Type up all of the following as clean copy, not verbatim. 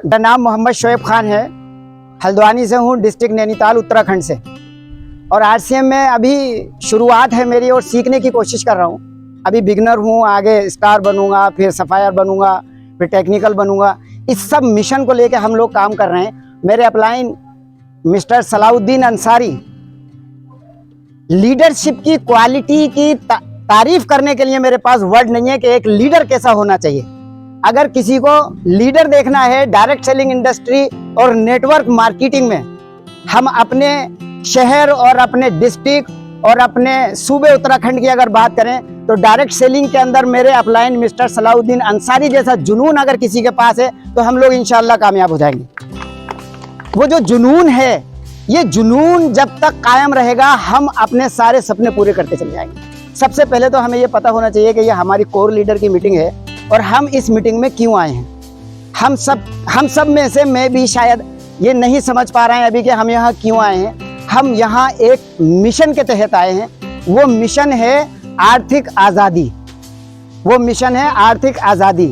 मेरा नाम मोहम्मद शोएब खान है। हल्द्वानी से हूँ, डिस्ट्रिक्ट नैनीताल उत्तराखंड से। और आरसीएम में अभी शुरुआत है मेरी और सीखने की कोशिश कर रहा हूँ। अभी बिगनर हूँ, आगे स्टार बनूंगा, फिर सफायर बनूंगा, फिर टेक्निकल बनूंगा। इस सब मिशन को लेकर हम लोग काम कर रहे हैं। मेरे upline mister Salauddin Ansari leadership की क्वालिटी की तारीफ करने के लिए मेरे पास वर्ड नहीं है कि एक लीडर कैसा होना चाहिए। अगर किसी को लीडर देखना है डायरेक्ट सेलिंग इंडस्ट्री और नेटवर्क मार्केटिंग में, हम अपने शहर और अपने डिस्ट्रिक्ट और अपने सूबे उत्तराखंड की अगर बात करें तो डायरेक्ट सेलिंग के अंदर मेरे अपलाइन मिस्टर सलाउद्दीन अंसारी जैसा जुनून अगर किसी के पास है तो हम लोग इंशाल्लाह कामयाब हो जाएंगे। वो जो जुनून है, ये जुनून जब तक कायम रहेगा हम अपने सारे सपने पूरे करते चले जाएंगे। सबसे पहले तो हमें ये पता होना चाहिए कि ये हमारी कोर लीडर की मीटिंग है और हम इस मीटिंग में क्यों आए हैं। हम सब में से मैं भी शायद ये नहीं समझ पा रहे हैं अभी कि हम यहाँ क्यों आए हैं। हम यहाँ एक मिशन के तहत आए हैं। वो मिशन है आर्थिक आज़ादी। वो मिशन है आर्थिक आज़ादी।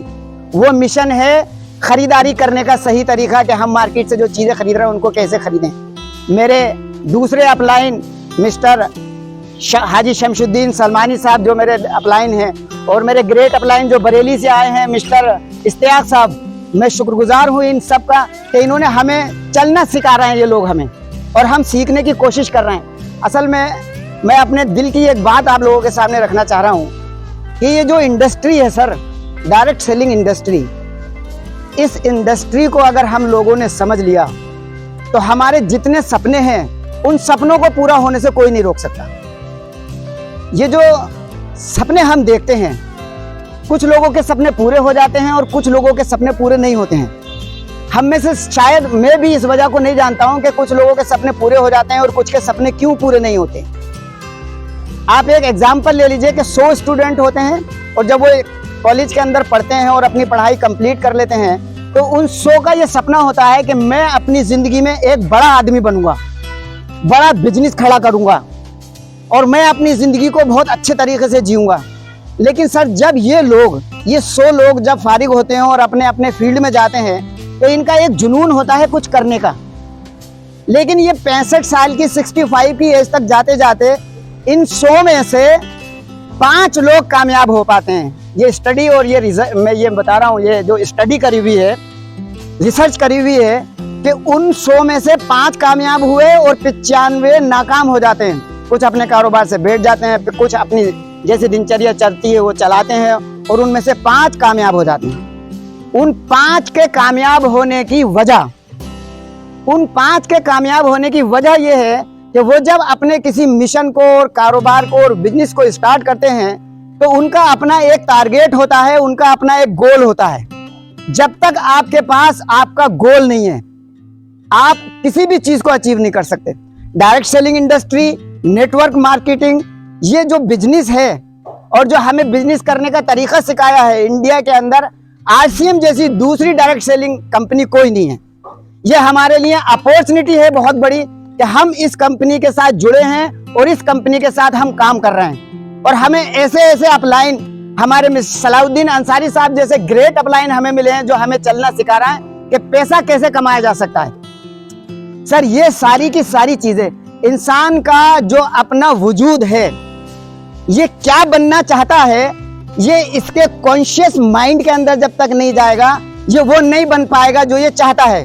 वो मिशन है खरीदारी करने का सही तरीका कि हम मार्केट से जो चीज़ें खरीद रहे हैं उनको कैसे खरीदें। मेरे दूसरे अपलाइन मिस्टर हाजी शमशुद्दीन सलमानी साहब जो मेरे अपलाइन हैं, और मेरे ग्रेट अपलाइन जो बरेली से आए हैं मिस्टर इश्तियाक साहब, मैं शुक्रगुजार हूँ इन सब का कि इन्होंने हमें चलना सिखा रहे हैं ये लोग हमें, और हम सीखने की कोशिश कर रहे हैं। असल में मैं अपने दिल की एक बात आप लोगों के सामने रखना चाह रहा हूँ कि ये जो इंडस्ट्री है सर, डायरेक्ट सेलिंग इंडस्ट्री, इस इंडस्ट्री को अगर हम लोगों ने समझ लिया तो हमारे जितने सपने हैं उन सपनों को पूरा होने से कोई नहीं रोक सकता। ये जो सपने हम देखते हैं, कुछ लोगों के सपने पूरे हो जाते हैं और कुछ लोगों के सपने पूरे नहीं होते हैं। हम में से शायद मैं भी इस वजह को नहीं जानता हूं कि कुछ लोगों के सपने पूरे हो जाते हैं और कुछ के सपने क्यों पूरे नहीं होते। आप एक एग्जाम्पल ले लीजिए कि 100 स्टूडेंट होते हैं और जब वो कॉलेज के अंदर पढ़ते हैं और अपनी पढ़ाई कंप्लीट कर लेते हैं तो उन 100 का ये सपना होता है कि मैं अपनी जिंदगी में एक बड़ा आदमी बनूंगा, बड़ा बिजनेस खड़ा करूंगा और मैं अपनी जिंदगी को बहुत अच्छे तरीके से जीऊंगा। लेकिन सर जब ये 100 लोग जब फारिग होते हैं और अपने अपने फील्ड में जाते हैं तो इनका एक जुनून होता है कुछ करने का। लेकिन ये 65 साल की 65 की एज तक जाते जाते इन 100 में से 5 लोग कामयाब हो पाते हैं। ये स्टडी और ये मैं ये बता रहा हूँ, ये जो स्टडी करी हुई है, रिसर्च करी हुई है कि उन 100 में से 5 कामयाब हुए और 95 नाकाम हो जाते हैं। कुछ अपने कारोबार से बैठ जाते हैं, कुछ अपनी जैसे दिनचर्या चलती है वो चलाते हैं, और उनमें से 5 कामयाब हो जाते हैं। उन 5 के कामयाब होने की वजह ये है कि वो जब अपने किसी मिशन को और कारोबार को और बिजनेस को स्टार्ट करते हैं तो उनका अपना एक टारगेट होता है, उनका अपना एक गोल होता है। जब तक आपके पास आपका गोल नहीं है आप किसी भी चीज को अचीव नहीं कर सकते। Direct selling industry, network marketing, ये जो बिजनेस है और जो हमें बिजनेस करने का तरीका सिखाया है, इंडिया के अंदर आरसीएम जैसी दूसरी डायरेक्ट सेलिंग कंपनी कोई नहीं है। ये हमारे लिए अपॉर्चुनिटी है बहुत बड़ी कि हम इस कंपनी के साथ जुड़े हैं और इस कंपनी के साथ हम काम कर रहे हैं। और हमें ऐसे अपलाइन, हमारे सलाउद्दीन अंसारी साहब जैसे ग्रेट अपलाइन हमें मिले हैं जो हमें चलना सिखा रहा है कि पैसा कैसे कमाया जा सकता है। सर ये सारी की सारी चीजें, इंसान का जो अपना वजूद है, ये क्या बनना चाहता है, ये इसके कॉन्शियस माइंड के अंदर जब तक नहीं जाएगा ये वो नहीं बन पाएगा जो ये चाहता है।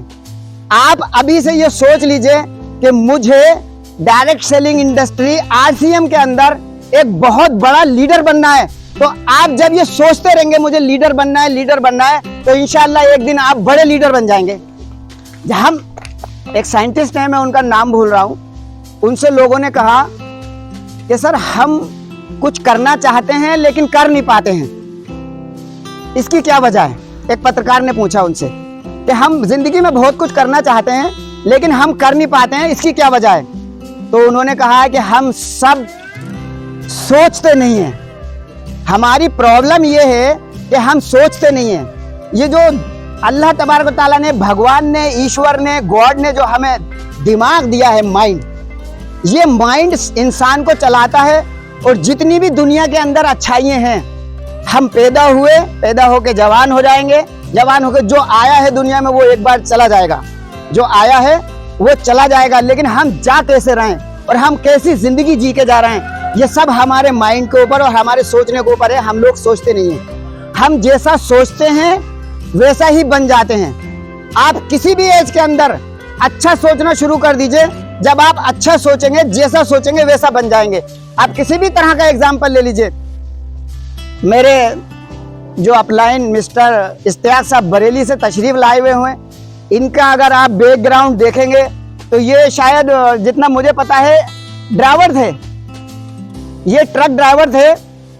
आप अभी से ये सोच लीजिए कि मुझे डायरेक्ट सेलिंग इंडस्ट्री आरसीएम के अंदर एक बहुत बड़ा लीडर बनना है। तो आप जब ये सोचते रहेंगे मुझे लीडर बनना है, तो इंशाल्लाह एक दिन आप बड़े लीडर बन जाएंगे। हम एक साइंटिस्ट हैं, मैं उनका नाम भूल रहा हूं, उनसे लोगों ने कहा कि सर हम कुछ करना चाहते हैं लेकिन कर नहीं पाते हैं, इसकी क्या वजह है। एक पत्रकार ने पूछा उनसे कि हम जिंदगी में बहुत कुछ करना चाहते हैं लेकिन हम कर नहीं पाते हैं, इसकी क्या वजह है। तो उन्होंने कहा कि हम सब सोचते नहीं हैं। हमारी प्रॉब्लम ये है कि हम सोचते नहीं हैं। ये जो अल्लाह तबारक व तआला ने, भगवान ने, ईश्वर ने, गॉड ने जो हमें दिमाग दिया है, माइंड, ये माइंड इंसान को चलाता है और जितनी भी दुनिया के अंदर अच्छाइयाँ हैं हम पैदा होके जवान हो जाएंगे, जवान होके जो आया है दुनिया में वो एक बार चला जाएगा, जो आया है वो चला जाएगा, लेकिन हम जा कैसे रहे हैं और हम कैसी जिंदगी जी के जा रहे हैं, ये सब हमारे माइंड के ऊपर और हमारे सोचने के ऊपर है। हम लोग सोचते नहीं हैं, हम जैसा सोचते हैं वैसा ही बन जाते हैं। आप किसी भी एज के अंदर अच्छा सोचना शुरू कर दीजिए, जब आप अच्छा सोचेंगे, जैसा सोचेंगे वैसा बन जाएंगे। आप किसी भी तरह का एग्जाम्पल ले लीजिए, मेरे जो अपलाइन मिस्टर इश्तियाक साहब बरेली से तशरीफ लाए हुए हैं, इनका अगर आप बैकग्राउंड देखेंगे तो ये शायद जितना मुझे पता है ड्राइवर थे, ये ट्रक ड्राइवर थे,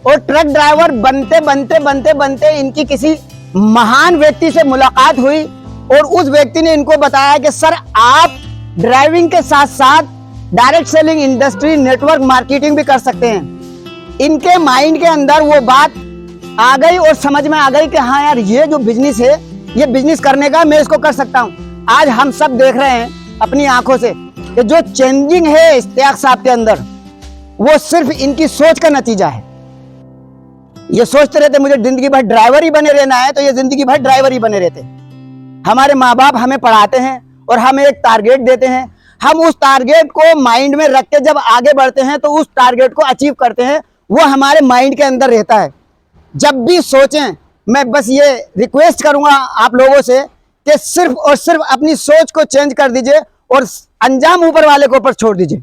और ट्रक ड्राइवर बनते बनते बनते बनते इनकी किसी महान व्यक्ति से मुलाकात हुई और उस व्यक्ति ने इनको बताया कि सर आप ड्राइविंग के साथ साथ direct selling industry, network marketing भी कर सकते हैं। इनके माइंड के अंदर वो बात आ गई और समझ में आ गई कि हाँ यार, ये जो बिजनेस है, ये बिजनेस करने का मैं इसको कर सकता हूँ। आज हम सब देख रहे हैं अपनी आंखों से कि जो चेंजिंग है इश्तियाक साहब के अंदर, वो सिर्फ इनकी सोच का नतीजा है। ये सोचते रहते मुझे जिंदगी भर ड्राइवर ही बने रहना है, तो ये जिंदगी भर ड्राइवर ही बने रहते। हमारे माँ बाप हमें पढ़ाते हैं और हमें एक टारगेट देते हैं, हम उस टारगेट को माइंड में रख के जब आगे बढ़ते हैं तो उस टारगेट को अचीव करते हैं, वो हमारे माइंड के अंदर रहता है। जब भी सोचें, मैं बस ये रिक्वेस्ट करूंगा आप लोगों से कि सिर्फ और सिर्फ अपनी सोच को चेंज कर दीजिए और अंजाम ऊपर वाले के ऊपर छोड़ दीजिए।